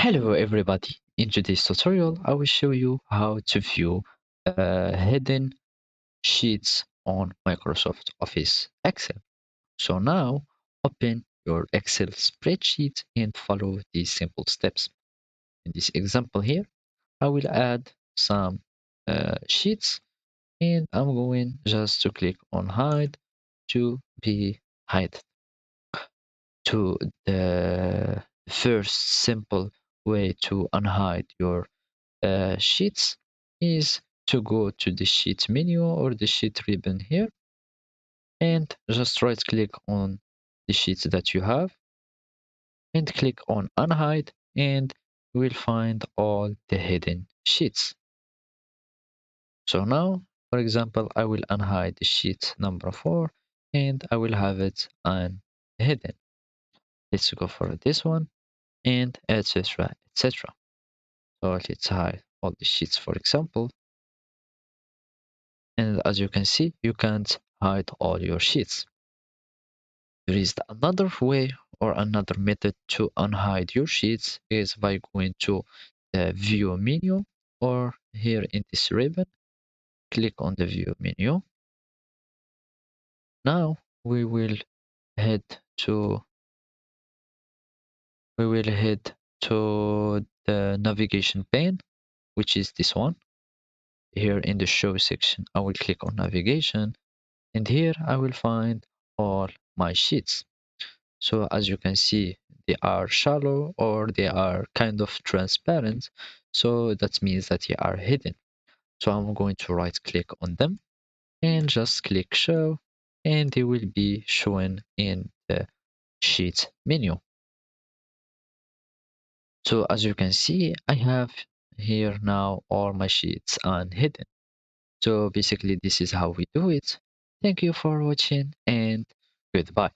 Hello everybody. In today's tutorial, I will show you how to view hidden sheets on Microsoft Office Excel. So now open your Excel spreadsheet and follow these simple steps. In this example here, I will add some sheets and I'm going just to click on hide to be hide. To the first simple way to unhide your sheets is to go to the sheet menu or the sheet ribbon here and just right click on the sheets that you have and click on unhide and you will find all the hidden sheets. So now, for example, I will unhide the sheet number 4 and I will have it unhidden. Let's go for this one and etc etc. So let's hide all the sheets for example. And as you can see, you can't hide all your sheets. There is another way or another method to unhide your sheets is by going to the view menu or here in this ribbon, click on the view menu. Now head to we will head to the navigation pane, which is this one. Here in the show section, I will click on navigation and here I will find all my sheets. So as you can see, they are shallow or they are kind of transparent. So that means that they are hidden. So I'm going to right click on them and just click show and they will be shown in the sheet menu. So as you can see, I have here now all my sheets unhidden. So basically this is how we do it. Thank you for watching and goodbye.